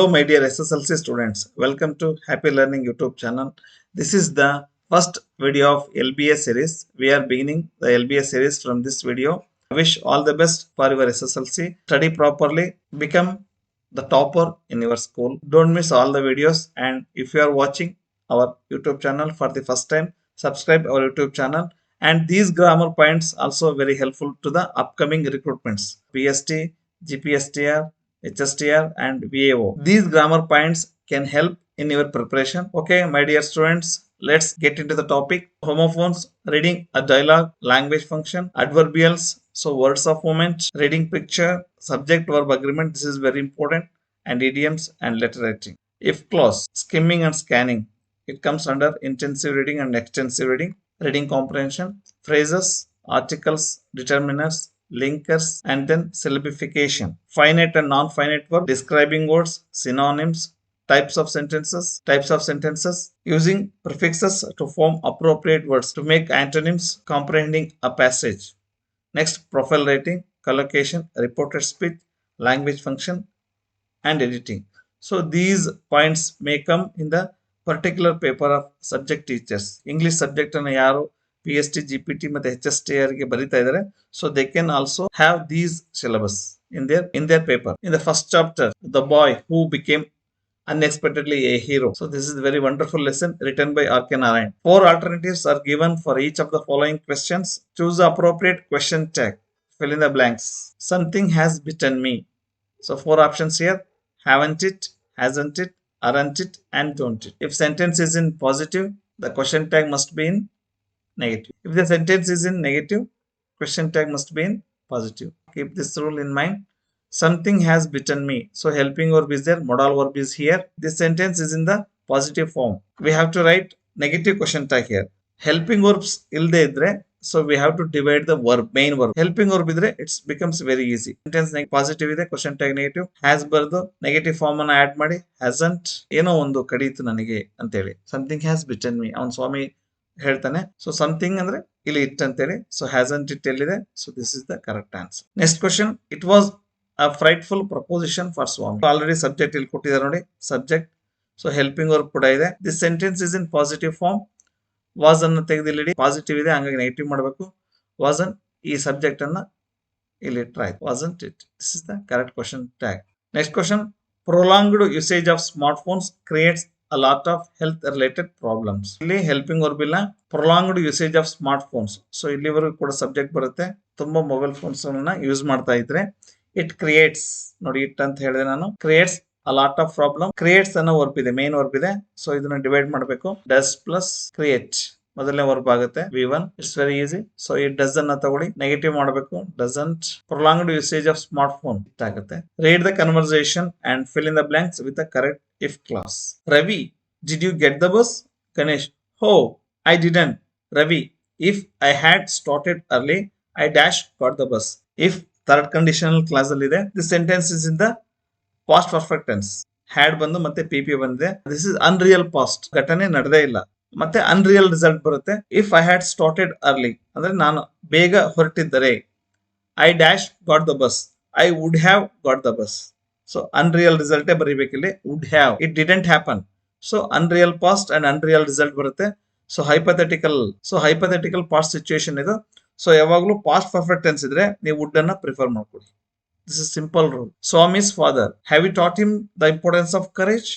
Hello, my dear SSLC students. Welcome to Happy Learning YouTube channel. This is the first video of LBS series. We are beginning the LBS series from this video. I wish all the best for your SSLC. Study properly, become the topper in your school. Don't miss all the videos. And if you are watching our YouTube channel for the first time, subscribe our YouTube channel. And these grammar points also very helpful to the upcoming recruitments. PST, GPSTR, HSTR and VAO. These grammar points can help in your preparation. Okay, my dear students, let's get into the topic. Homophones, reading a dialogue, language function, adverbials, so words of moment, reading picture, subject verb agreement, this is very important, and idioms and letter writing. If clause, skimming and scanning, it comes under intensive reading and extensive reading, reading comprehension, phrases, articles, determiners, linkers, and then syllabification. Finite and non-finite verb, describing words, synonyms, types of sentences, using prefixes to form appropriate words to make antonyms, comprehending a passage. Next, profile writing, collocation, reported speech, language function, and editing. So these points may come in the particular paper of subject teachers. English subject ಅನ್ನು ಯಾರು PST, GPT ಮತ್ತೆ HSTR ಗೆ ಬರಿತಾ ಇದ್ದಾರೆ, so they can also have these syllabus in their paper. In the first chapter, the boy who became unexpectedly a hero. So this is a very wonderful lesson written by R.K. Narayan. 4 alternatives are given for each of the following questions. Choose the appropriate question tag. Fill in the blanks. Something has bitten me. So 4 options here. Haven't it, hasn't it, aren't it, and don't it. If sentence is in positive, the question tag must be in negative. If the sentence is in negative, question tag must be in positive. Keep this rule in mind. Something has bitten me. So helping verb is there, modal verb is here. This sentence is in the positive form. We have to write negative question tag here. Helping verbs ilde idre, so we have to divide the verb, main verb. Helping verb idre, it becomes very easy. Sentence positive ide, question tag negative. Has bardu negative form ಅನ್ನು add ಮಾಡಿ, hasn't ಏನೋ ಒಂದು ಕಡಿಯಿತು ನನಗೆ ಅಂತ ಹೇಳಿ. Something has bitten me. ಅವನ್ ಸ್ವಾಮಿ ಹೇಳ್ತಾನೆ. So something ಅಂದ್ರೆ ಇಲ್ಲಿ ಇಟ್ ಅಂತೇಳಿ. ಸೊ hasn't it ಎಲ್ಲಿದೆ? So this is the correct answer. Next question. It was a frightful proposition for Swami. Already subject ಇಲ್ಲಿ ಕೊಟ್ಟಿದ್ದಾರೆ ನೋಡಿ, subject. ಸೊ ಹೆಲ್ಪಿಂಗ್ ವರ್ಬ್ ಕೂಡ ಇದೆ. This sentence is in positive form. Was ಅನ್ನು ತೆಗೆದು ಇಲ್ಲಿ positive ಇದೆ, ಹಂಗಾಗಿ ನೆಗೆಟಿವ್ ಮಾಡಬೇಕು. ವಾಸನ್ ಈ ಸಬ್ಜೆಕ್ಟ್ ಅನ್ನ ಇಲ್ಲಿ try. Wasn't it. This is the correct question tag. Next question. Prolonged usage of smart phones creates a lot of health related problems. ಇಲ್ಲಿ ಹೆಲ್ಪಿಂಗ್ ವರ್ಬ್ ಇಲ್ಲ, prolonged usage of smart phones. So ಇಲ್ಲಿವರೆಗೂ ಕೂಡ subject ಬರುತ್ತೆ. ತುಂಬಾ mobile phones ಅನ್ನ use ಮಾಡ್ತಾ ಇದ್ರೆ it creates, ನೋಡಿ ಇಟ್ ಅಂತ ಹೇಳಿದೆ ನಾನು, creates a lot of problem. Creates ಅನ್ನೋ ವರ್ಬ್ ಇದೆ, ಮೇನ್ ವರ್ಬ್ ಇದೆ. ಸೊ ಇದನ್ನ ಡಿವೈಡ್ ಮಾಡಬೇಕು. ಡಸ್ ಪ್ಲಸ್ ಕ್ರಿಯೇಟ್ ಮೊದಲನೇ ವರ್ಬ್ ಆಗುತ್ತೆ V1. It's very easy. So ಈ ಡಸ್ ಅನ್ನ ತಗೊಳ್ಳಿ, ನೆಗೆಟಿವ್ ಮಾಡಬೇಕು. Doesn't. Prolonged usage of smart phone it ಆಗುತ್ತೆ. Read the conversation and fill in the blanks with the correct if clause. Ravi, did you get the bus? Ganesh, oh, I didn't. Ravi, if I had started early, I dash got the bus. If third conditional clause ಅಲ್ಲಿ ಇದೆ, this sentence is in the past perfect tense. had ಬಂದು ಮತ್ತೆ PP ಬಂದಿದೆ. This is unreal past. ಘಟನೆ ನಡೆದೇ ಇಲ್ಲ. ಮತ್ತೆ unreal result ಬರುತ್ತೆ. If I had started early ಅಂದ್ರೆ ನಾನು ಬೇಗ ಹೊರಟಿದ್ದರೆ, I dash got the bus. I would have got the bus. So unreal result ಬರೀಬೇಕಿಲ್ಲಿ. Would have, it didn't happen. So unreal past and unreal result ಬರುತ್ತೆ. So hypothetical past situation ಇದು. So ಯಾವಾಗಲೂ past perfect tense ಇದ್ರೆ ನೀವು would ಅನ್ನ prefer ಮಾಡ್ಕೊಳ್ಳಿ. This is simple rule. Swami's father, have you taught him the importance of courage?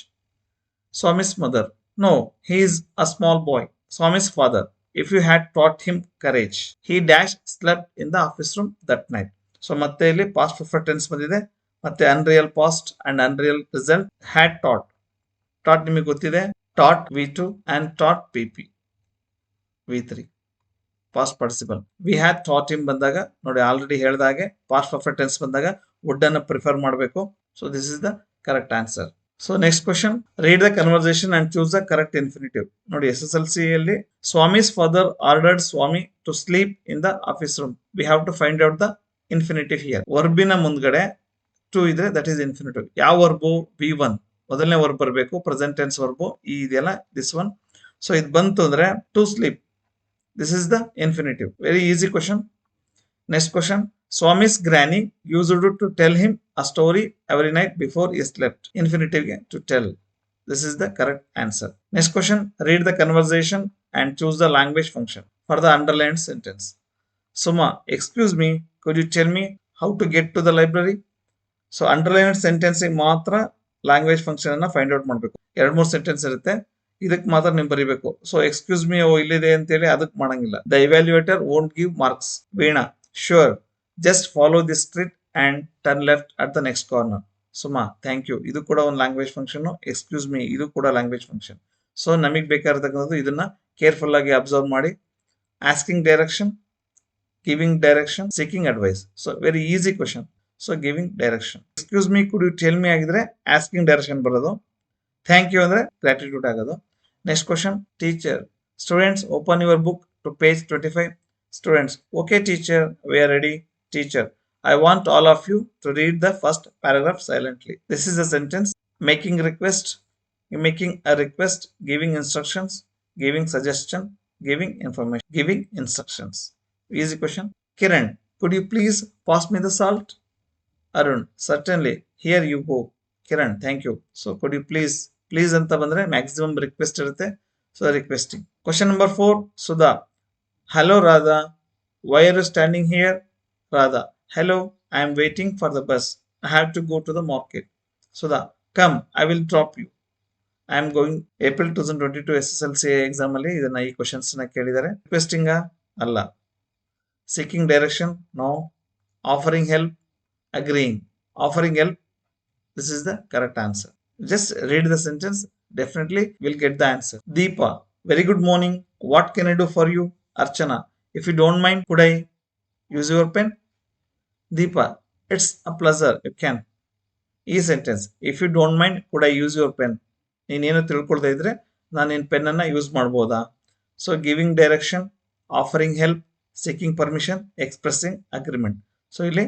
Swami's mother, no, he is a small boy. Swami's father, if you had taught him courage, he dash slept in the office room that night. So ಮತ್ತೆ ಇಲ್ಲಿ past perfect tense ಬಂದಿದೆ. ಮತ್ತೆ unreal past and unreal result. Had taught, taught ನಿಮಗೆ ಗೊತ್ತಿದೆ, taught V2 and taught PP V3 past participle. We had taught him ಬಂದಾಗ ನೋಡಿ already ಹೇಳಿದಾಗೆ past perfect tense ಬಂದಾಗ ವುಡ್ ಅನ್ನು ಪ್ರಿಫರ್ ಮಾಡಬೇಕು. So this is the correct answer. So next question. Read the conversation and choose the correct infinitive. ನೋಡಿ SSLC ಅಲ್ಲಿ Swamy's father ordered Swami to sleep in the office room. We have to find out the infinitive here. ವರ್ಬಿನ ಮುಂದ್ಗಡೆ to ಇದ್ರೆ that is infinitive. ಯಾವ verb? V1 ಮೊದಲನೇ verb ಬರಬೇಕು, present tense verb. ಈ ಇದೆಯಲ್ಲ ದಿಸ್ ಒನ್. ಸೊ ಇದು ಬಂತು ಅಂದ್ರೆ to sleep, this is the infinitive. Very easy question. Next question. Swami's granny used to tell him a story every night before he slept. Infinitive to tell. This is the correct answer. Next question. Read the conversation and choose the language function for the underlined sentence. Suma, excuse me, could you tell me how to get to the library? So underlined ಸೆಂಟೆನ್ಸಿಗೆ ಮಾತ್ರ language function ಅನ್ನ find out ಮಾಡಬೇಕು. 2-3 sentence ಇರುತ್ತೆ, ಇದಕ್ಕೆ ಮಾತ್ರ ನೀವು ಬರೀಬೇಕು. So excuse me ಓ ಇಲ್ಲಿದೆ ಅಂತೇಳಿ ಅದಕ್ಕೆ ಮಾಡಂಗಿಲ್ಲ. The evaluator won't give marks. Veena, sure, just follow this street and turn left at the next corner. Suma, thank you. ಇದು ಕೂಡ ಒಂದು ಲ್ಯಾಂಗ್ವೇಜ್ ಫಂಕ್ಷನ್. ಎಕ್ಸ್ಕ್ಯೂಸ್ ಮೀ ಇದು ಕೂಡ ಲ್ಯಾಂಗ್ವೇಜ್ ಫಂಕ್ಷನ್. ಸೊ ನಮಗೆ ಬೇಕಾಗಿರ್ತಕ್ಕಂಥದ್ದು ಇದನ್ನ ಕೇರ್ಫುಲ್ ಆಗಿ ಅಬ್ಸರ್ವ್ ಮಾಡಿ. Asking direction, giving direction, seeking advice. So very easy question. So giving direction. Excuse me could you tell me ಆಗಿದ್ರೆ ಆಸ್ಕಿಂಗ್ ಡೈರೆಕ್ಷನ್ ಬರೋದು. ಥ್ಯಾಂಕ್ ಯು ಅಂದ್ರೆ gratitude ಆಗೋದು. Next question. Teacher, students open your book to page 25. Students, okay teacher, we are ready. Teacher, I want all of you to read the first paragraph silently. This is a sentence. Making request, making a request, giving instructions, giving suggestion, giving information, giving instructions. Easy question. Kiran, could you please pass me the salt? Arun, certainly. Here you go. Kiran, thank you. So could you please anta bandre maximum request irutte. So requesting. Question number 4. Sudha, hello Radha, why are you standing here? Radha, hello, I am waiting for the bus. I have to go to the market. Sudha, come, I will drop you. I am going. April 2022 SSLC exam ಅಲ್ಲಿ ಇದನ್ನ ಈ questions ನ ಕೇಳಿದ್ದಾರೆ. Requesting ಅಲ್ಲ. Seeking direction no. Offering help, agreeing. Offering help, this is the correct answer. Just read the sentence, definitely will get the answer. Deepa, very good morning. What can I do for you? Archana, if you don't mind, could I use your pen? Deepa, it's a pleasure, you can. ಈ sentence, if you don't mind could I use your pen. ನೀನೇನು ತಿಳ್ಕೊಳ್ತಾ ಇದ್ರೆ ನಾನು ನಿನ್ನ ಪೆನ್ನನ್ನು use ಮಾಡ್ಬೋದಾ? So giving direction, offering help, seeking permission, expressing agreement. So ಇಲ್ಲಿ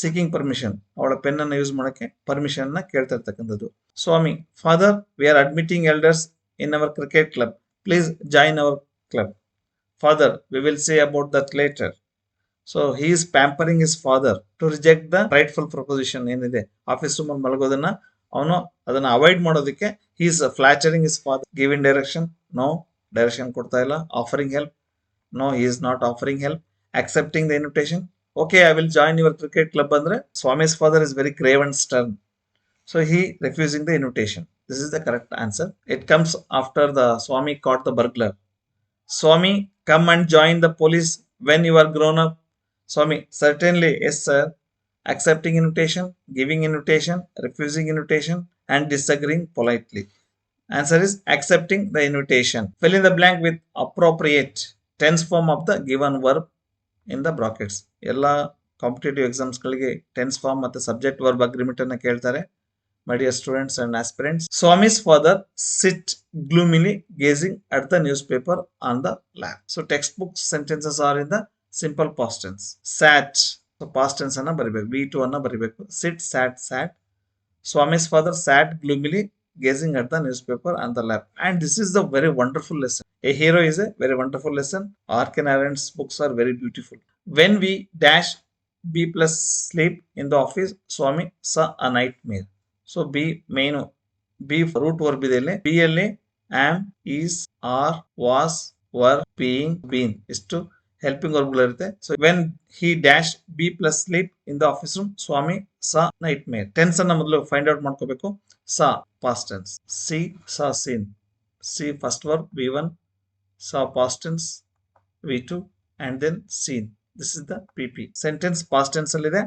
seeking permission, ಅವಳ ಪೆನ್ನನ್ನು ಯೂಸ್ ಮಾಡೋಕ್ಕೆ ಪರ್ಮಿಷನ್ ಕೇಳ್ತಾ ಇರ್ತಕ್ಕಂಥದ್ದು. Swami, father, we are admitting elders in our cricket club, please join our club. Father, we will say about that later. So he is pampering his father to reject the rightful proposition. ಏನಿದೆ office room ಅಲ್ಲಿ ಮಲಗೋದನ್ನ ಅವನು ಅದನ್ನ avoid ಮಾಡೋದಕ್ಕೆ he is flattering his father. Giving direction, no, direction ಕೊಡ್ತಾ ಇಲ್ಲ. Offering help, no, he is not offering help. Accepting the invitation, okay, I will join your cricket club andre Swami's father is very grave and stern, so he refusing the invitation. This is the correct answer. It comes after the Swami caught the burglar. Swami, come and join the police when you are grown up. Swami, certainly, yes sir. Accepting invitation, giving invitation, refusing invitation, and disagreeing politely. Answer is accepting the invitation. Fill in the blank with appropriate tense form of the given verb in the brackets. ಎಲ್ಲ competitive ಎಕ್ಸಾಮ್ಸ್ಗಳಿಗೆ tense form ಮತ್ತು subject verb agreement ಅನ್ನ ಕೇಳ್ತಾರೆ. My dear students and aspirants, Swami's father sit gloomily gazing at the newspaper on the lap. So textbook sentences are in the simple past tense. Sat, so past tense ಅನ್ನ ಬರಿಬೇಕು, V2 ಅನ್ನ ಬರಿಬೇಕು. Sit, sat. Swami's father sat gloomily gazing at the newspaper on the lap. And this is the very wonderful lesson. A hero is a very wonderful lesson. R.K. Narayan's books are very beautiful. When we dash B plus sleep in the office, Swami saw a nightmare. So B main, B root verb ಇದೆ ಇಲ್ಲಿ. B ಅಲ್ಲಿ am, is, are, was, were, being, been ಇಷ್ಟು helping ವರ್ಬ್ಗಳು ಇರುತ್ತೆ. So when he dash be plus sleep in the office room, Swami saw nightmare. Tense ಅನ್ನ ಮೊದಲು find out ಮಾಡ್ಕೋಬೇಕು. Saw past tense, see saw seen, see first verb V1, saw past tense V2 and then seen. This is the PP. Sentence past tense ಅಲ್ಲಿ ಇದೆ.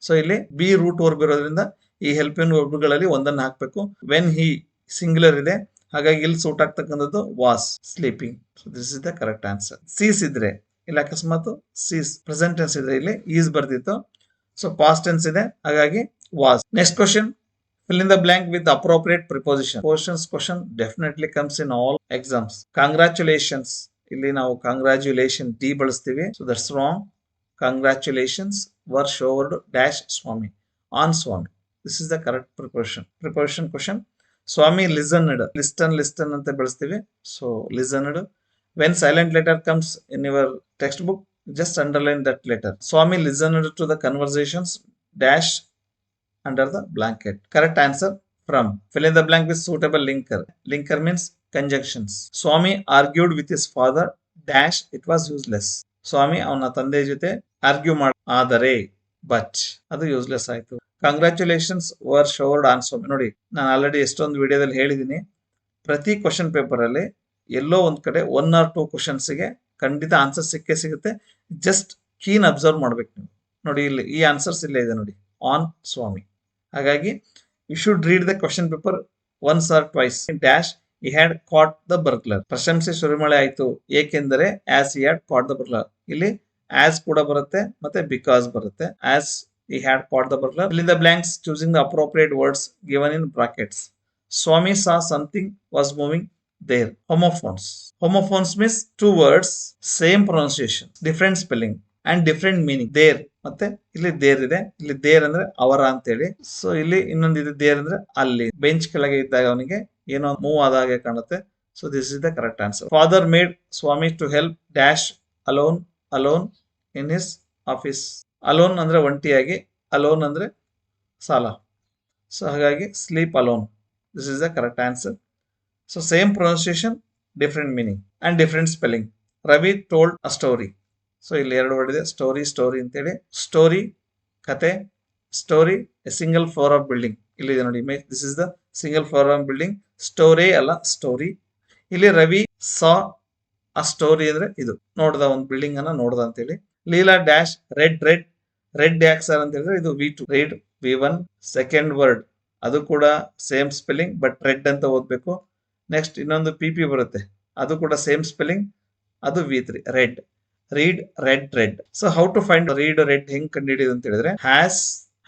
So ಇಲ್ಲಿ B root verb ಇರೋದ್ರಿಂದ ಈ helping ವರ್ಬ್ಗಳಲ್ಲಿ ಒಂದನ್ನು ಹಾಕಬೇಕು. When he singular ಇದೆ, ಹಾಗಾಗಿ ಇಲ್ಲಿ ಸೂಟ್ ಆಗ್ತಕ್ಕಂಥದ್ದು was sleeping. So this is the correct answer. Sees ಇದ್ರೆ ಇಲ್ಲಿ ಅಕಸ್ಮಾತ್ ಸೀಸ್ ಪ್ರೆಸೆಂಟ್ ಟೆನ್ಸ್ ಇದ್ರೆ ಇಲ್ಲಿ ಈಸ್ ಬರ್ದಿತ್ತು. ಸೊ ಪಾಸ್ಟ್ ಟೆನ್ಸ್ ಇದೆ, ಹಾಗಾಗಿ was. Next question. Fill in the blank with the appropriate preposition. Question definitely comes in all exams. Congratulations. ಇಲ್ಲಿ ನಾವು congratulation D ಬಳಸ್ತೀವಿ. So that's wrong. Congratulations were showered dash Swami on Swami. This is the correct preposition. Preposition question. Swami listened. Listen ಅಂತ ಬಳಸ್ತೀವಿ. So listened. When silent letter comes in your textbook, just underline that letter. Swami listened to the conversations dash under the blanket. Correct answer from. Fill in the blank with suitable linker. Linker means conjunctions. Swami argued with his father dash it was useless. ಸ್ವಾಮಿ ಅವನ ತಂದೆ ಜೊತೆ argue ಮಾಡ ಆದರೆ but ಅದು useless ಆಯ್ತು. Congratulations var showered on ಸ್ವಾಮಿ. ನೋಡಿ, ನಾನು already ಎಷ್ಟೊಂದು ವಿಡಿಯೋದಲ್ಲಿ ಹೇಳಿದ್ದೀನಿ, ಪ್ರತಿ ಕ್ವಶನ್ ಪೇಪರ್ ಅಲ್ಲಿ ಎಲ್ಲೋ ಒಂದ್ ಕಡೆ 1 or 2 ಕ್ವಶನ್ಸ್ಗೆ ಖಂಡಿತ ಆನ್ಸರ್ ಸಿಕ್ಕೇ ಸಿಗುತ್ತೆ. ಜಸ್ಟ್ ಕೀನ್ ಅಬ್ಸರ್ವ್ ಮಾಡ್ಬೇಕು ನೀವು. ನೋಡಿ, ಇಲ್ಲಿ ಈ ಆನ್ಸರ್ಸ್ ಇಲ್ಲೇ ಇದೆ ನೋಡಿ, ಆನ್ ಸ್ವಾಮಿ. ಹಾಗಾಗಿ you should read the question paper once or twice. Dash he had caught the burglar. ಪ್ರಶಂಸೆ ಸುರಿಮಳೆ ಆಯ್ತು ಏಕೆಂದರೆ as he had caught the burglar. ಇಲ್ಲಿ as ಕೂಡ ಬರುತ್ತೆ ಮತ್ತೆ because ಬರುತ್ತೆ. as he had caught the burglar. Fill in the blanks choosing the appropriate words given in brackets. Swami saw something was moving there. Homophones. Homophones means two words, same pronunciation, different spelling and different meaning. There ಮತ್ತೆ ಇಲ್ಲಿ there ಇದೆ. ಇಲ್ಲಿ there ಅಂದ್ರೆ ಅವರ ಅಂತೇಳಿ. So ಇಲ್ಲಿ ಇನ್ನೊಂದು ಇದೆ ದೇರ್ ಅಂದ್ರೆ ಅಲ್ಲಿ. ಬೆಂಚ್ ಕೆಳಗೆ ಇದ್ದಾಗ ಅವನಿಗೆ ಏನೋ ಮೂವ್ ಆದಾಗೆ ಕಾಣುತ್ತೆ. So this is the correct answer. Father made Swami to help dash alone in his office. Alone ಅಂದ್ರೆ ಒಂಟಿಯಾಗಿ, ಅಲೋನ್ ಅಂದ್ರೆ ಸಾಲ. ಸೊ ಹಾಗಾಗಿ sleep alone. This is the correct answer. So same pronunciation, different meaning and different spelling. Ravi told a story. So ಇಲ್ಲಿ 2 word ಇದೆ, story ಅಂತೇಳಿ. Story ಕತೆ, story a single floor of building. ಇಲ್ಲಿ ಇದೆ ನೋಡಿ image. This is the single floor of building. Story ಅಲ್ಲ story. ಇಲ್ಲಿ ರವಿ ಸಾ ಆ ಸ್ಟೋರಿ ಅಂದ್ರೆ ಇದು ನೋಡ್ದ, ಒಂದು ಬಿಲ್ಡಿಂಗ್ ಅನ್ನ ನೋಡ್ದ ಅಂತೇಳಿ. ಲೀಲಾ ಡ್ಯಾಶ್ ರೆಡ್ ಯಾಕ್ ಸರ್ ಅಂತ ಹೇಳಿದ್ರೆ ಇದು V2. Read V1. Second word ಅದು ಕೂಡ ಸೇಮ್ ಸ್ಪೆಲ್ಲಿಂಗ್ ಬಟ್ ರೆಡ್ ಅಂತ ಓದ್ಬೇಕು. ನೆಕ್ಸ್ಟ್ ಇನ್ನೊಂದು PP ಬರುತ್ತೆ, ಅದು ಕೂಡ ಸೇಮ್ ಸ್ಪೆಲ್ಲಿಂಗ್, ಅದು V3 read. Read read. So how to find read read ಹೆಂಗ್ ಕಂಡುಹಿಡಿಯೋದು ಅಂತ ಹೇಳಿದ್ರೆ ಹ್ಯಾಸ್,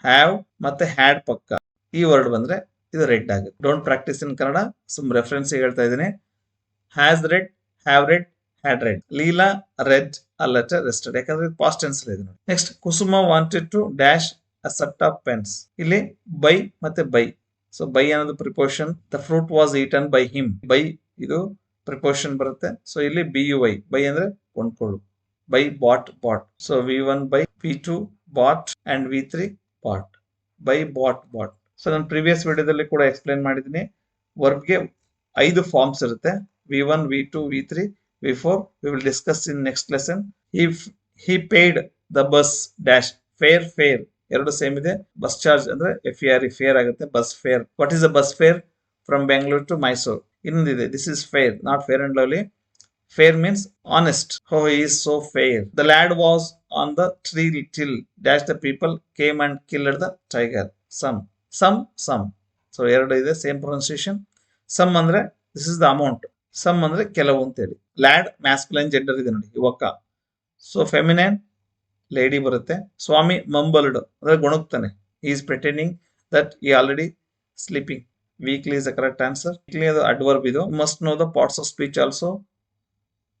ಹ್ಯಾವ್ ಮತ್ತೆ ಹ್ಯಾಡ್ ಪಕ್ಕ ಈ ವರ್ಡ್ ಬಂದ್ರೆ ಇದು ರೆಡ್ ಆಗುತ್ತೆ. ಡೋಂಟ್ ಪ್ರಾಕ್ಟೀಸ್ ಇನ್ ಕನ್ನಡ, ಸುಮ್ ರೆಫರೆನ್ಸ್ ಹೇಳ್ತಾ ಇದ್ದೀನಿ. Has read, have read, had read. Leela read a letter rested, ಯಾಕಂದ್ರೆ ಪಾಸ್ಟ್ ಟೆನ್ಸ್ ಇದೆ ನೋಡಿ. Next Kusuma wanted to dash a set of pens. ಇಲ್ಲಿ ಬೈ ಮತ್ತೆ ಬೈ. ಸೊ ಬೈ ಅನ್ನೋದು preposition. The fruit was eaten by him. By ಇದು preposition ಬರುತ್ತೆ. So ಇಲ್ಲಿ BUY buy ಅಂದ್ರೆ ಕೊಂಡ್ಕೊಳ್ಳು. Buy bought. So V1 buy, V2 bought and V3 bought. Buy bought. So ನಾನು previous ವಿಡಿಯೋದಲ್ಲಿ ಕೂಡ ಎಕ್ಸ್ಪ್ಲೈನ್ ಮಾಡಿದ್ದೀನಿ. ವರ್ಬ್ಗೆ 5 ಫಾರ್ಮ್ಸ್ ಇರುತ್ತೆ, V1, V2, V3, V4. We will discuss in next lesson. he paid the bus dash fare. ಎರಡು same ಇದೆ. Bus charge ಅಂದ್ರೆ FERE fare ಆಗುತ್ತೆ. Bus fare. What is the bus fare from Bengaluru to Mysuru? ಇನ್ನೊಂದಿದೆ, this is fair, not fair and lovely. Fair means honest. Oh, he is so fair. The lad was on the tree till dash the people came and killed the tiger. Some. So ಎರಡು ಇದೆ, same pronunciation. Sum ಅಂದ್ರೆ this is the amount, some ಅಂದ್ರೆ ಕೆಲವು ಅಂತೇಳಿ. Lead masculine gender ಇದೆ ನೋಡಿ, ಯುವಕ. So feminine lady ಬರುತ್ತೆ. ಸ್ವಾಮಿ ಮಂಬಲ್ಡ್ ಅಂದ್ರೆ ಗೊಣಗ್ತಾನೆ. he is pretending that he already sleeping. Weekly is the correct answer. Weekly ಅದು adverb ಇದು. You must know the parts of speech also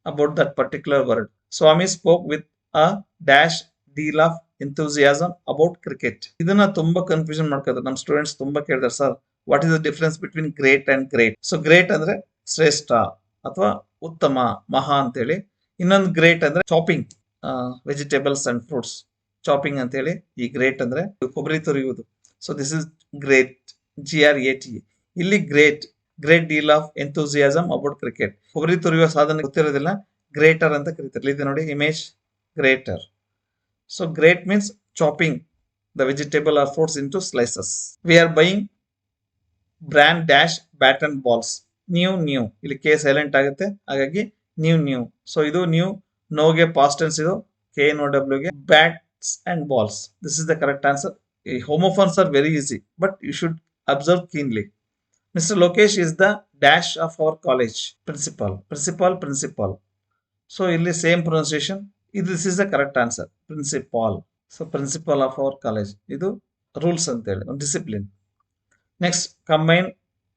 about that particular word. Swami spoke with a dash deal of enthusiasm about cricket. ಇದನ್ನ ತುಂಬಾ confusion ಮಾಡ್ಕೋತಾರೆ ನಮ್ಮ ಸ್ಟೂಡೆಂಟ್ಸ್. ತುಂಬಾ ಕೇಳ್ತಾರೆ, sir what is the difference between great and grate? So great ಅಂದ್ರೆ ಶ್ರೇಷ್ಠ ಅಥವಾ ಉತ್ತಮ, ಮಹಾ ಅಂತೇಳಿ. ಇನ್ನೊಂದು ಗ್ರೇಟ್ ಅಂದ್ರೆ chopping vegetables and fruits, chopping ಅಂತೇಳಿ. ಈ ಗ್ರೇಟ್ ಅಂದ್ರೆ ಕೊಬ್ಬರಿ ತುರಿಯುವುದು. So this is grate, GRAT. ಇಲ್ಲಿ great deal of enthusiasm about cricket. ಕೊಬ್ಬರಿ ತುರಿಯುವ ಸಾಧನೆ ಗೊತ್ತಿರೋದಿಲ್ಲ, ಗ್ರೇಟರ್ ಅಂತ ಕರೀತಾರೆ. ಇದೆ ನೋಡಿ image, grater. So grate means chopping the vegetable or fruits into slices. We R buying brand dash bat and balls. Knew ಇಲ್ಲಿ ಕೆ ಸೈಲೆಂಟ್ ಆಗುತ್ತೆ, ಹಾಗಾಗಿ ನ್ಯೂ. ಸೊ ಇದು ನ್ಯೂ. ನೋಗೆ ಪಾಸ್ಟ್ ಟೆನ್ಸ್, ಇದು KNOW ಗೆ bats and balls. This is the correct answer. Homophones are very easy but you should observe keenly. Mr. Lokesh is the dash of our college. Principal. So ಇಲ್ಲಿ same pronunciation. This is the correct answer. Principal. So principal of our college. ಇದು rules ಅಂತೇಳಿ, ಒಂದು discipline. Next combine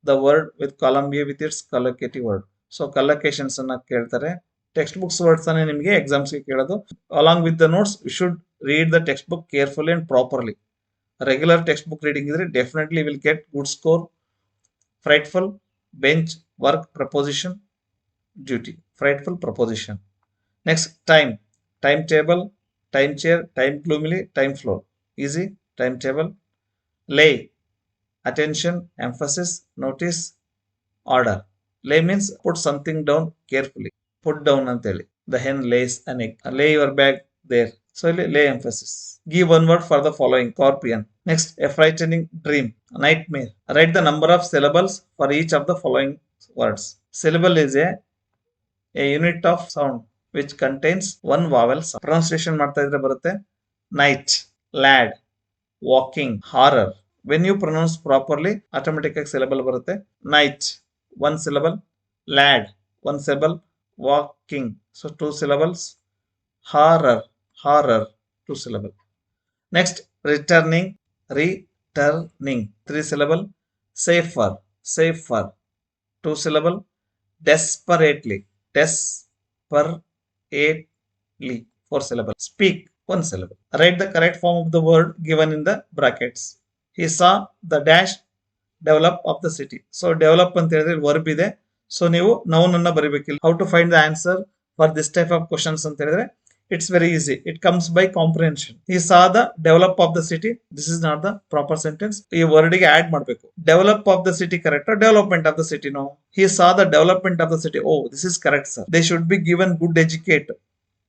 the word with column A with its collocative word. So collocations ಅನ್ನ ಕೇಳ್ತಾರೆ. Text books words ಅನ್ನ ನಿಮಗೆ ಎಕ್ಸಾಮ್ಸ್ಗೆ ಕೇಳೋದು. Along with the notes you should read the text book carefully and properly. Regular text book reading ಇದ್ರೆ definitely will get good score. Frightful, bench, work, preposition, duty. Frightful, preposition. Next, timetable, time chair, time gloomily, time floor. Easy, timetable. Lay, attention, emphasis, notice, order. Lay means put something down carefully. Put down anteli. The hen lays an egg. Lay your bag there. So lay emphasis. Give one word for the following. Scorpion. Next, a frightening dream. Nightmare. Write the number of syllables for each of the following words. Syllable is a unit of sound which contains one vowel sound. Pronunciation ಮಾಡ್ತಾ ಇದ್ರೆ ಬರುತ್ತೆ night, lad, walking, horror. When you pronounce properly, automatic syllable ಬರುತ್ತೆ. Night, one syllable. Lad, one syllable. Walking, so two syllables. Horror, horror, two syllable. Next, returning, three syllable. Safer, safer, two syllable. Desperately, desperately, four syllable. Speak, one syllable. Write the correct form of the word given in the brackets. He saw the dash develop of the city. So develop ಅಂತ ಹೇಳಿದ್ರೆ verb ಇದೆ. So ನೀವು noun ಅನ್ನ ಬರೀಬೇಕಿಲ್ಲ. How to find the answer for this type of questions ಅಂತ ಹೇಳಿದ್ರೆ it's very easy. It comes by comprehension. He saw the develop of the city. This is not the proper sentence. ಈ word ಗೆ add ಮಾಡಬೇಕು. Develop of the city correct, development of the city. No, he saw the development of the city. Oh, this is correct sir. They should be given good educate.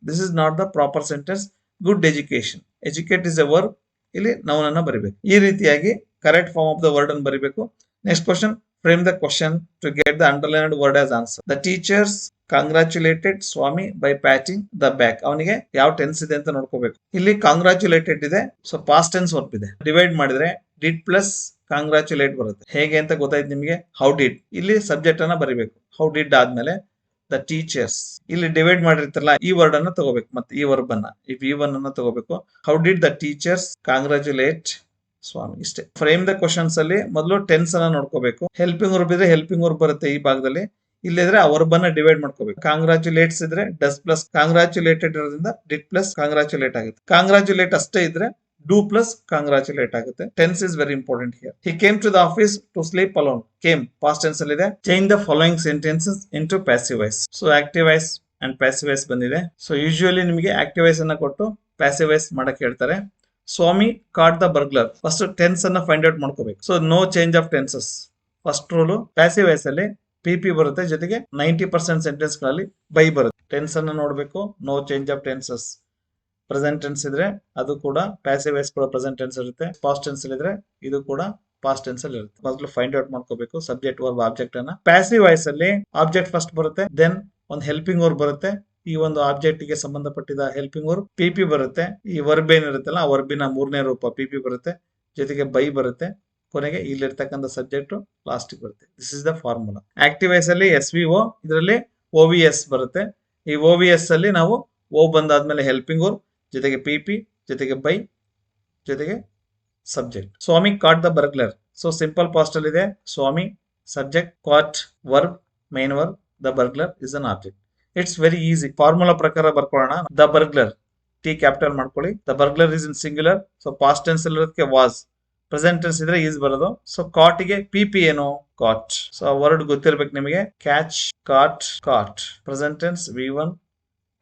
This is not the proper sentence. Good education. Educate is a verb. ಇಲ್ಲಿ noun ಅನ್ನ ಬರೀಬೇಕು. ಈ ರೀತಿಯಾಗಿ correct form of the word ಅನ್ನು ಬರೀಬೇಕು. Next question. Frame the question to get the underlined word as answer. The teachers congratulated Swami by patting the back. ಅವನಿಗೆ ಯಾವ tense ಇದೆ ಅಂತ ನೋಡ್ಕೋಬೇಕು. ಇಲ್ಲಿ ಕಾಂಗ್ರಾಚುಲೇಟೆಡ್ ಇದೆ, ಸೊ ಪಾಸ್ಟ್ ಟೆನ್ಸ್ ವರ್ಬ್ ಇದೆ. ಡಿವೈಡ್ ಮಾಡಿದ್ರೆ ಡಿಡ್ ಪ್ಲಸ್ ಕಾಂಗ್ರಾಚುಲೇಟ್ ಬರುತ್ತೆ. ಹೇಗೆ ಅಂತ ಗೊತ್ತಾಯ್ತು ನಿಮಗೆ. ಹೌ ಡಿಡ್, ಇಲ್ಲಿ ಸಬ್ಜೆಕ್ಟ್ ಅನ್ನ ಬರೀಬೇಕು. ಹೌ ಡಿಡ್ ಆದ್ಮೇಲೆ ದ ಟೀಚರ್ಸ್. ಇಲ್ಲಿ ಡಿವೈಡ್ ಮಾಡಿರ್ತಾರಲ್ಲ, ಈ ವರ್ಡ್ ಅನ್ನ ತಗೋಬೇಕು. ಮತ್ತೆ ಈ ವರ್ಬ್ ಅನ್ನ, ಈ V1 ಅನ್ನ ತಗೋಬೇಕು. ಹೌ ಡಿಡ್ ದ ಟೀಚರ್ಸ್ ಕಾಂಗ್ರಾಚುಲೇಟ್ ಸ್ವಾಮಿ. ಇಷ್ಟೇ. ಫ್ರೇಮ್ ದ ಕ್ವಶನ್ಸ್ ಅಲ್ಲಿ ಮೊದಲು ಟೆನ್ಸ್ ಅನ್ನ ನೋಡ್ಕೋಬೇಕು. ಹೆಲ್ಪಿಂಗ್ ವರ್ಬ್ ಇದ್ರೆ ಹೆಲ್ಪಿಂಗ್ ವರ್ಬ್ ಬರುತ್ತೆ ಈ ಭಾಗದಲ್ಲಿ. ಇಲ್ಲಿದ್ರೆ ಆ ವರ್ಬ್ ಅನ್ನ ಡಿವೈಡ್ ಮಾಡ್ಕೋಬೇಕು. ಕಾಂಗ್ರಾಚುಲೇಟ್ಸ್ ಇದ್ರೆ ಡಸ್ ಪ್ಲಸ್ ಕಾಂಗ್ರಾಚುಲೇಟೆಡ್ ಇರೋದ್ರಿಂದ ಡಿಡ್ ಪ್ಲಸ್ ಕಾಂಗ್ರಾಚುಲೇಟ್ ಆಗುತ್ತೆ. ಕಾಂಗ್ರಾಚುಲೇಟ್ ಅಷ್ಟೇ ಇದ್ರೆ ಡೂ ಪ್ಲಸ್ ಕಾಂಗ್ರಾಚುಲೇಟ್ ಆಗುತ್ತೆ. Tense is very important here. He came to the office to sleep alone. Came past tense ಅಲ್ಲಿ ಇದೆ. Change the following sentences into passive voice. So active voice and passive voice ಬಂದಿದೆ. So usually ನಿಮಗೆ active voice ಅನ್ನ ಕೊಟ್ಟು passive voice ಮಾಡಕ್ ಹೇಳ್ತಾರೆ. Swami caught the burglar. First tense ಅನ್ನ find out ಮಾಡ್ಕೋಬೇಕು. So no change of tenses. First rule. Passive voice ಅಲ್ಲಿ PP ಬರುತ್ತೆ, ಜೊತೆಗೆ 90% ಸೆಂಟೆನ್ಸ್ ಗಳಲ್ಲಿ ಬೈ ಬರುತ್ತೆ. ಟೆನ್ಸ್ ಅನ್ನ ನೋಡಬೇಕು. No change of tenses. Present tense ಇದ್ರೆ ಅದು ಕೂಡ ಪ್ಯಾಸಿವ್ ವಾಯ್ಸ್ ಕೂಡ ಪ್ರೆಸೆಂಟ್ ಟೆನ್ಸ್ ಇರುತ್ತೆ. ಪಾಸ್ಟ್ ಟೆನ್ಸ್ ಇದ್ರೆ ಇದು ಕೂಡ ಪಾಸ್ಟ್ ಟೆನ್ಸ್ ಅಲ್ಲಿ ಇರುತ್ತೆ. ಮೊದಲು ಫೈಂಡ್ ಔಟ್ ಮಾಡ್ಕೋಬೇಕು ಸಬ್ಜೆಕ್ಟ್ ವರ್ಬ್ ಆಬ್ಜೆಕ್ಟ್ ಅನ್ನ. ಪ್ಯಾಸಿವ್ ವಾಯ್ಸ್ ಅಲ್ಲಿ ಆಬ್ಜೆಕ್ಟ್ ಫಸ್ಟ್ ಬರುತ್ತೆ, ದೆನ್ ಒಂದು ಹೆಲ್ಪಿಂಗ್ ವರ್ಬ್ ಬರುತ್ತೆ. ಈ ಒಂದು ಆಬ್ಜೆಕ್ಟ್ ಗೆ ಸಂಬಂಧಪಟ್ಟಿದ ಹೆಲ್ಪಿಂಗ್ ವರ್ಬ್ PP ಬರುತ್ತೆ. ಈ ವರ್ಬ್ ಏನಿರುತ್ತಲ್ಲ ಆ ವರ್ಬಿನ ಮೂರನೇ ರೂಪ PP ಬರುತ್ತೆ, ಜೊತೆಗೆ ಬೈ ಬರುತ್ತೆ. ಕೊನೆಗೆ ಇಲ್ಲಿರ್ತಕ್ಕಂಥ ಸಬ್ಜೆಕ್ಟ್ ಲಾಸ್ಟ್ ಬರುತ್ತೆ. This is the formula. Active voice ಅಲ್ಲಿ SVO, ಇದರಲ್ಲಿ OVS ಬರುತ್ತೆ. ಈ OVS ಅಲ್ಲಿ ನಾವು O ಬಂದಾದ್ಮೇಲೆ ಹೆಲ್ಪಿಂಗ್ ವರ್ಬ್, ಜೊತೆಗೆ PP, ಜೊತೆಗೆ ಬೈ, ಜೊತೆಗೆ subject. Swami caught the burglar. So simple past ಅಲ್ಲಿ ಇದೆ. Swami subject, caught verb, main verb, the burglar is an object. It's very easy. Formula ಪ್ರಕಾರ ಬರ್ಕೊಳ್ಳೋಣ. ದ ಬರ್ಗ್ಲರ್, T ಕ್ಯಾಪಿಟಲ್ ಮಾಡ್ಕೊಳ್ಳಿ. The burglar is in singular. So past tense ಇರೋದಕ್ಕೆ was, present tense ಇದ್ರೆ is ಬರೋದು. So caught ಗೆ PP ಏನು, caught. So word ಗೊತ್ತಿರ್ಬೇಕು ನಿಮಗೆ. ಕ್ಯಾಚ್, ಕಾಟ್, ಕಾಟ್. Present tense V1,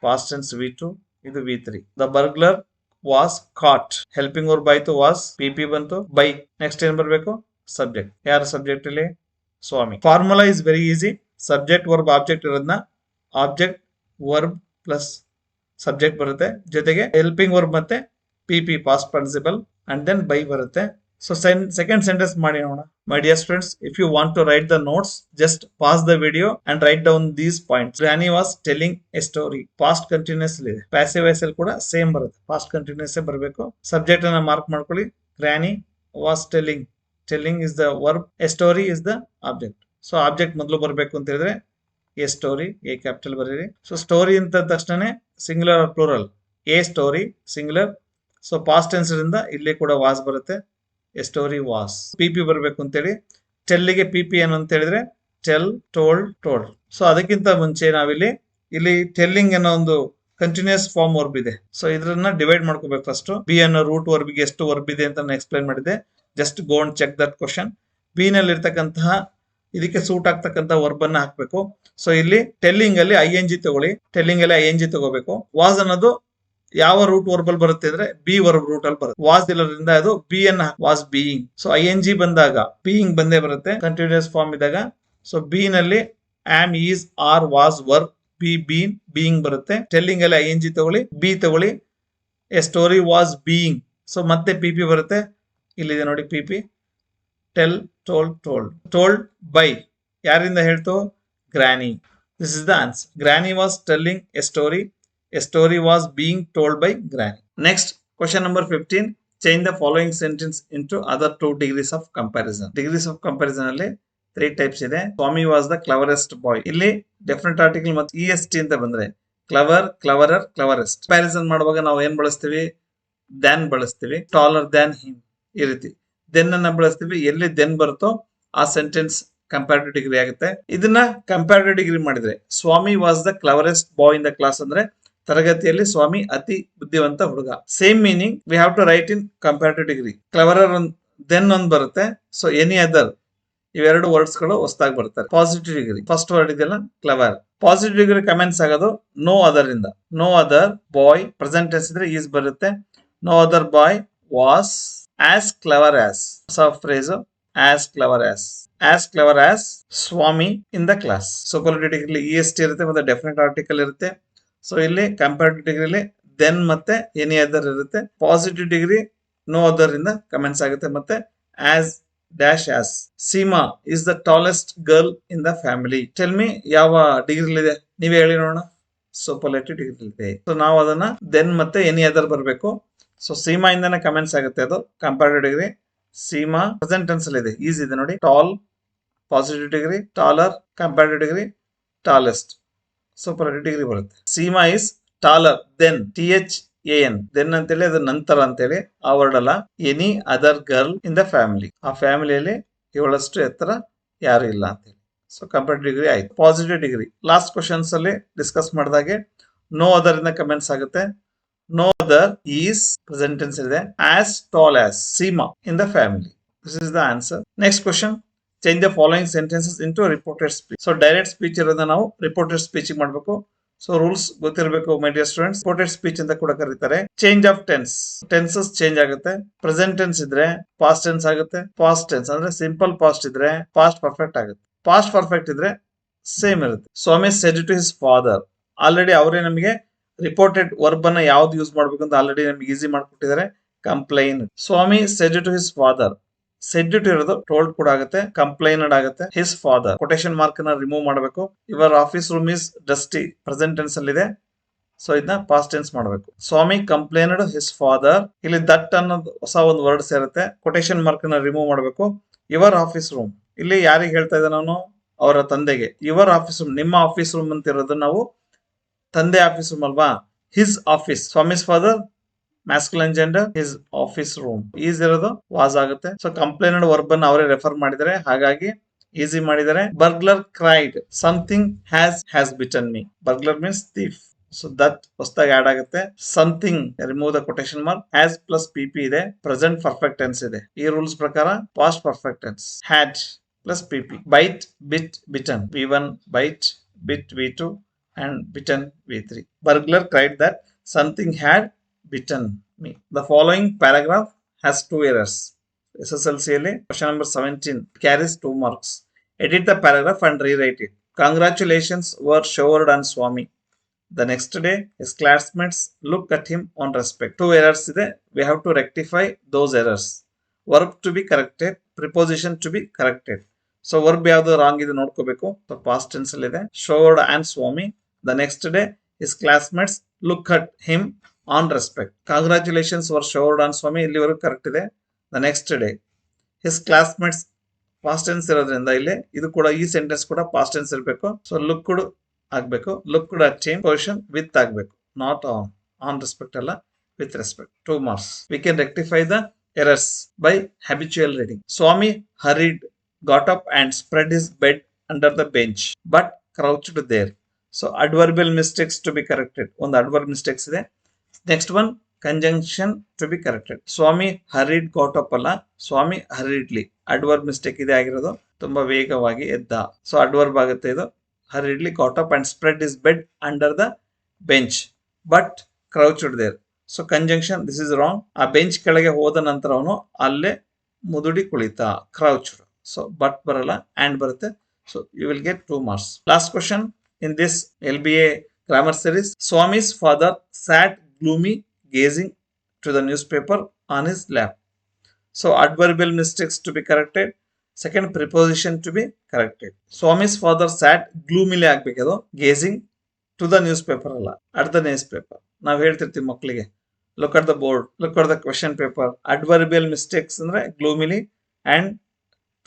past tense V2, ಇದು V3. The burglar was caught. Helping verb ಆಯ್ತು, was. PP ಬಂತು, ಬೈ. ನೆಕ್ಸ್ಟ್ ಏನ್ ಬರ್ಬೇಕು, ಸಬ್ಜೆಕ್ಟ್. ಯಾರು ಸಬ್ಜೆಕ್ಟ್ ಇಲ್ಲಿ, Swami. Formula is very easy. Subject verb object ಇರೋದನ್ನ ಆಬ್ಜೆಕ್ಟ್ ವರ್ಬ್ ಪ್ಲಸ್ ಸಬ್ಜೆಕ್ಟ್ ಬರುತ್ತೆ, ಜೊತೆಗೆ ಹೆಲ್ಪಿಂಗ್ ವರ್ಬ್ ಮತ್ತೆ PP past participle and then by ಬರುತ್ತೆ. ಸೊ ಸೆಕೆಂಡ್ ಸೆಂಟೆನ್ಸ್ ಮಾಡಿ ನೋಡೋಣ. My dear students, if you want to write the notes, just pass the video and write down these points. Granny was telling a story. Past continuous ಇದೆ. Passive voice ಅಲ್ಲಿ ಕೂಡ same ಬರುತ್ತೆ. Past continuous ಬರಬೇಕು. Subject ಅನ್ನ mark ಮಾಡ್ಕೊಳ್ಳಿ. Granny was telling. Telling is the verb, a story is the object. So object ಮೊದಲು ಬರಬೇಕು ಅಂತ ಹೇಳಿದ್ರೆ ಎ ಸ್ಟೋರಿ, ಎ ಕ್ಯಾಪಿಟಲ್ ಬರೀರಿ. ಸೊ ಸ್ಟೋರಿ ಅಂತ ತಕ್ಷಣ singular or plural. A story singular. So past tense ಇಂದ ಇಲ್ಲಿ ಕೂಡ ವಾಸ್ ಬರುತ್ತೆ. A story was. PP ಬರಬೇಕು ಅಂತೇಳಿ. ಟೆಲ್ಗೆ PP ಏನು ಅಂತ ಹೇಳಿದ್ರೆ ಟೆಲ್, ಟೋಲ್ಡ್, ಟೋಲ್ಡ್. ಸೊ ಅದಕ್ಕಿಂತ ಮುಂಚೆ ನಾವಿಲ್ಲಿ ಟೆಲ್ಲಿಂಗ್ ಅನ್ನೋ ಒಂದು ಕಂಟಿನ್ಯೂಸ್ ಫಾರ್ಮ್ ವರ್ಬ್ ಇದೆ. ಸೊ ಇದನ್ನ ಡಿವೈಡ್ ಮಾಡ್ಕೋಬೇಕು. ಫಸ್ಟ್ ಬಿ ಅನ್ನೋ ರೂಟ್ ವರ್ಬ್ಗೆ ಎಷ್ಟು ವರ್ಬ್ ಇದೆ ಅಂತ ನಾನು ಎಕ್ಸ್ಪ್ಲೈನ್ ಮಾಡಿದೆ. Just go and check that question. Be ನಲ್ಲಿ ಇರ್ತಕ್ಕಂತಹ ಇದಕ್ಕೆ ಸೂಟ್ ಆಗ್ತಕ್ಕಂಥ ವರ್ಬ್ ಅನ್ನ ಹಾಕ್ಬೇಕು. ಸೊ ಇಲ್ಲಿ ಟೆಲ್ಲಿಂಗ್ ಅಲ್ಲಿ ING ತಗೊಳ್ಳಿ. ಟೆಲ್ಲಿಂಗ್ ಅಲ್ಲಿ ING ತಗೋಬೇಕು. ವಾಸ್ ಅನ್ನೋದು ಯಾವ ರೂಟ್ ವರ್ಬ್ ಅಲ್ಲಿ ಬರುತ್ತೆ ಅಂದ್ರೆ ಬಿ ವರ್ಬ್ ರೂಟ್ ಅಲ್ಲಿ ಬರುತ್ತೆ. ವಾಸ್ ಇರೋದ್ರಿಂದ ಅದು ಬಿ ಅನ್ನ was being. So I N G ಬಂದಾಗ ಬೀಯಿಂಗ್ ಬಂದೇ ಬರುತ್ತೆ ಕಂಟಿನ್ಯೂಸ್ ಫಾರ್ಮ್ ಇದ್ದಾಗ. ಸೊ ಬಿ ನಲ್ಲಿ am, is, are, was, were, be, been, being ಬರುತ್ತೆ. ಟೆಲ್ಲಿಂಗ್ ಅಲ್ಲಿ ಐ ಎನ್ ಜಿ ತಗೊಳ್ಳಿ, ಬಿ ತಗೊಳ್ಳಿ. A story was being. So ಮತ್ತೆ ಪಿ ಪಿ ಬರುತ್ತೆ. ಇಲ್ಲಿದೆ ನೋಡಿ P P. Tell, told, told. Told by ಯಾರಿಂದ ಹೇಳ್ತು? Granny. This is the answer. Granny was telling a story. A story was being told by ಗ್ರಾನಿ. Next question number 15. Change the following sentence into other 2 degrees of comparison. Degrees of comparison ಅಲ್ಲಿ 3 types ಇದೆ. ಸ್ವಾಮಿ was the cleverest ಬಾಯ್. ಇಲ್ಲಿ definite article ಮತ್ತು E S T ಅಂತ ಬಂದ್ರೆ clever, ಕ್ಲವರರ್, ಕ್ಲವರೆಸ್ಟ್. Comparison ಮಾಡುವಾಗ ನಾವು ಏನ್ ಬಳಸ್ತೀವಿ? ದ್ಯಾನ್ ಬಳಸ್ತೀವಿ. ಟಾಲರ್ ದ್ಯಾನ್ ಹಿಮ್ ಈ ರೀತಿ. ದೆನ್ ಅನ್ನ ಬಳಸ್ತೀವಿ. ಎಲ್ಲಿ ದೆನ್ ಬರುತ್ತೋ ಆ ಸೆಂಟೆನ್ಸ್ ಕಂಪ್ಯಾರಿಟಿವ್ ಡಿಗ್ರಿ ಆಗುತ್ತೆ. ಇದನ್ನ ಕಂಪ್ಯಾರಿಟಿವ್ ಡಿಗ್ರಿ ಮಾಡಿದ್ರೆ Swami was the cleverest boy in the class ಅಂದ್ರೆ ತರಗತಿಯಲ್ಲಿ ಸ್ವಾಮಿ ಅತಿ ಬುದ್ಧಿವಂತ ಹುಡುಗ. Same meaning we have to write in comparative degree. Cleverer than ಒಂದು ಬರುತ್ತೆ. ಸೊ ಎನಿ ಅದರ್ ಇವೆರಡು ವರ್ಡ್ಸ್ ಗಳು ಹೊಸದಾಗಿ ಬರ್ತಾರೆ. ಪಾಸಿಟಿವ್ ಡಿಗ್ರಿ ಫಸ್ಟ್ ವರ್ಡ್ ಇದೆಯಲ್ಲ ಕ್ಲವರ್. ಪಾಸಿಟಿವ್ ಡಿಗ್ರಿ ಕಮೆಂಟ್ಸ್ ಆಗೋದು ನೋ ಅದರ್ ಇಂದ. No other boy present tense ಇದ್ರೆ ಈಸ್ ಬರುತ್ತೆ. No other boy was as clever as. ಹೊಸ phrase as clever as. As clever as Swami in the class. Superlative degree E S T ಇರುತ್ತೆ ಮತ್ತೆ definite article ಇರುತ್ತೆ. So ಇಲ್ಲಿ comparative ಡಿಗ್ರಿಲಿ then ಮತ್ತೆ any other ಇರುತ್ತೆ. ಪಾಸಿಟಿವ್ ಡಿಗ್ರಿ ನೋ ಅದರ್ ಇಂದ comments ಆಗುತ್ತೆ ಮತ್ತೆ as dash as. Seema is the tallest girl in the family. Tell me ಯಾವ ಡಿಗ್ರಿ ಇದೆ? ನೀವೇ ಹೇಳಿ ನೋಡೋಣ. ಸೂಪರ್ಲೇಟಿವ್ ಡಿಗ್ರಿ ಇದೆ. ಸೊ ನಾವು ಅದನ್ನ ದೆನ್ ಮತ್ತೆ ಎನಿ ಅದರ್ ಬರಬೇಕು. ಸೊ ಸೀಮಾ ಇಂದಾನೆ ಕಮೆಂಟ್ಸ್ ಆಗುತ್ತೆ. ಅದು comparative degree. Seema present tense ಅಲ್ಲಿ ಇದೆ. ಈಸ್ ಇದೆ ನೋಡಿ. Tall positive degree, taller comparative degree, tallest superlative degree ಬರುತ್ತೆ. Seema is taller than THAN then ಅಂತೇಳಿ ಅದು ನಂತರ ಅಂತೇಳಿ ಆ ವರ್ಡ್ ಅಲ್ಲ. Any other girl in the family. ಆ ಫ್ಯಾಮಿಲಿಯಲ್ಲಿ ಇವಳಷ್ಟು ಎತ್ತರ ಯಾರು ಇಲ್ಲ ಅಂತೇಳಿ. ಸೊ ಕಂಪ್ಯಾರಿಟಿವ್ ಡಿಗ್ರಿ ಆಯ್ತು. ಪಾಸಿಟಿವ್ ಡಿಗ್ರಿ ಲಾಸ್ಟ್ ಕ್ವಶನ್ಸ್ ಅಲ್ಲಿ ಡಿಸ್ಕಸ್ ಮಾಡಿದಾಗೆ ನೋ ಅದರ್ ಇಂದ ಕಮೆಂಟ್ಸ್ ಆಗುತ್ತೆ. No other is present tense ಇದೆ. As tall as Seema in the family. This is the answer. Next question. Change the following sentences into reported speech. So direct speech ಇರೋದನ್ನ ನಾವು reported speech ಮಾಡಬೇಕು. So rules ಗೊತ್ತಿರಬೇಕು my dear students. Reported speech ಅಂತ ಕೂಡ ಕರೀತಾರೆ. Change of tense. Tenses change ಆಗುತ್ತೆ. Present tense ಇದ್ರೆ past tense ಆಗುತ್ತೆ. ಪಾಸ್ಟ್ ಟೆನ್ಸ್ ಅಂದ್ರೆ ಸಿಂಪಲ್ ಪಾಸ್ಟ್ ಇದ್ರೆ ಪಾಸ್ಟ್ ಪರ್ಫೆಕ್ಟ್ ಆಗುತ್ತೆ. ಪಾಸ್ಟ್ ಪರ್ಫೆಕ್ಟ್ ಇದ್ರೆ ಸೇಮ್ ಇರುತ್ತೆ. Swami said to his father. Already ಅವರೇ ನಮಗೆ ರಿಪೋರ್ಟೆಡ್ ವರ್ಬ್ ಅನ್ನ ಯಾವ್ದು ಯೂಸ್ ಮಾಡ್ಬೇಕು ಅಂತ ಆಲ್ರೆಡಿ ನಮಗೆ ಈಸಿ ಮಾಡ್ಕೊಟ್ಟಿದ್ದಾರೆ. Complain. Swami said to his father. Said to ಇರೋದು ಟೋಲ್ಡ್ ಕೂಡ ಆಗುತ್ತೆ. ಕಂಪ್ಲೈನ್ಡ್ ಆಗುತ್ತೆ. ಹಿಸ್ ಫಾದರ್ ಕೊಟೇಶನ್ ಮಾರ್ಕ್ ನ ರಿಮೂವ್ ಮಾಡಬೇಕು. Your office room is dusty present tense ಅಲ್ಲಿ ಇದೆ. ಸೊ ಇದನ್ನ ಪಾಸ್ಟ್ ಟೆನ್ಸ್ ಮಾಡಬೇಕು. Swami complained his father. ಇಲ್ಲಿ ದಟ್ ಅನ್ನೋದು ಹೊಸ ಒಂದು ವರ್ಡ್ ಸೇರುತ್ತೆ. ಕೊಟೇಶನ್ ಮಾರ್ಕ್ ನ ರಿಮೂವ್ ಮಾಡಬೇಕು. ಯುವರ್ ಆಫೀಸ್ ರೂಮ್ ಇಲ್ಲಿ ಯಾರಿಗೆ ಹೇಳ್ತಾ ಇದ್ದೆ ನಾನು? ಅವರ ತಂದೆಗೆ. ಯುವರ್ ಆಫೀಸ್ ರೂಮ್ ನಿಮ್ಮ ಆಫೀಸ್ ರೂಮ್ ಅಂತ ಇರೋದು ನಾವು ತಂದೆ ಆಫೀಸ್ ರೂಮ್ ಅಲ್ವಾ? His office. Swami's father masculine gender. His office room. Is ಇರೋದು ವಾಸ್ ಆಗುತ್ತೆ. ಸೊ ಕಂಪ್ಲೇನ್ಡ್ ವರ್ಬ್ ಅನ್ನು ಅವರೇ ರೆಫರ್ ಮಾಡಿದರೆ ಹಾಗಾಗಿ ಈಸಿ ಮಾಡಿದರೆ. Burglar cried something has bitten me. Burglar means thief. So that ಹೊಸದಾಗಿ ಆಡ್ ಆಗುತ್ತೆ. Something remove the quotation mark. Has plus PP ಇದೆ. ಪ್ರೆಸೆಂಟ್ ಪರ್ಫೆಕ್ಟ್ ಟೆನ್ಸ್ ಇದೆ. ಈ ರೂಲ್ಸ್ ಪ್ರಕಾರ past perfect tense. Had plus PP. Byte, bit, bitten. V1 bite, bit V2 and bitten V3. Burglar cried that something had bitten me. The following paragraph has 2 errors. SSLC ಅಲ್ಲಿ question number 17 carries 2 marks. Edit the paragraph and rewrite it. Congratulations were showered on Swami. The next day, his classmates look at him on respect. 2 errors ಇದೆ. We have to rectify those errors. Verb to be corrected, preposition to be corrected. So verb ಯಾವ್ದು wrong ಇದೆ ನೋಡ್ಕೋಬೇಕು. So past tense ಅಲ್ಲಿ ಇದೆ. Showered and Swami. The next day his classmates look at him on respect. Congratulations were showered on Swami ಇಲ್ಲಿವರೆಗೂ correct ಇದೆ. The next day his classmates past tense ಇರೋದ್ರಿಂದ ಇಲ್ಲಿ ಇದು ಕೂಡ ಈ ಸೆಂಟೆನ್ಸ್ ಕೂಡ ಪಾಸ್ಟ್ ಟೆನ್ಸ್ ಇರಬೇಕು. ಸೊ ಲುಕ್ ಕೂಡ ಆಗ್ಬೇಕು. ಲುಕ್ ಕೂಡ ಚೇಂಜ್ ಪೊಸಿಷನ್ ವಿತ್ ಆಗ್ಬೇಕು. ನಾಟ್ ಆನ್ ರೆಸ್ಪೆಕ್ಟ್ ಅಲ್ಲ, with respect. 2 marks. We can rectify the errors by habitual reading. Swami hurried got up and spread his bed under the bench but crouched there. So adverbial mistakes to be corrected. One adverb mistakes ಇದೆ. Next one conjunction to be corrected. Swami hurried got up ಅಲ್ಲ, Swami hurriedly. adverb mistake ಇದೆ ಆಗಿರೋದು. ತುಂಬಾ ವೇಗವಾಗಿ ಎದ್ದ. So adverb ಆಗುತ್ತೆ ಇದು. hurriedly got up and spread his bed under the bench but crouched there. So conjunction this is wrong. ಆ bench ಕೆಳಗೆ ಹೋದ ನಂತರ ಅವನು ಅಲ್ಲೇ ಮುದುಡಿ ಕುಳಿತ, ಕ್ರೌಚ್ಡ್. ಸೊ ಬಟ್ ಬರಲ್ಲ, ಆ್ಯಂಡ್ ಬರುತ್ತೆ. So you will get 2 marks. Last question in this LBA grammar series. Swami's father sat gloomy, gazing to the newspaper on his lap. So adverbial mistakes to be corrected. Second preposition to be corrected. Swami's father sat gloomily ಆಗಬೇಕದು, gazing to the newspaper ಅಲ್ಲ, at the newspaper. ನಾವು ಹೇಳ್ತಿರ್ತೀವಿ ಮಕ್ಕಳಿಗೆ, look at the board, look at the question paper. Adverbial mistakes ಅಂದ್ರೆ gloomily and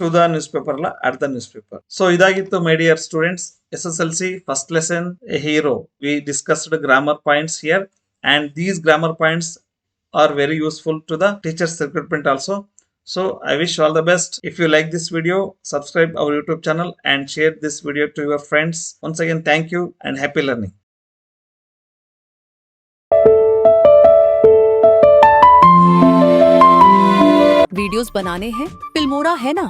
to the newspaper ಅಲ್ಲ, at the newspaper. So ಇದಾಗಿತ್ತು my dear students, SSLC first lesson a hero. We discussed grammar points here, and these grammar points are very useful to the teacher's recruitment also. So I wish all the best. If you like this video, subscribe our YouTube channel and share this video to your friends. Once again, thank you and happy learning. Videos बनाने हैं, Filmora है ना।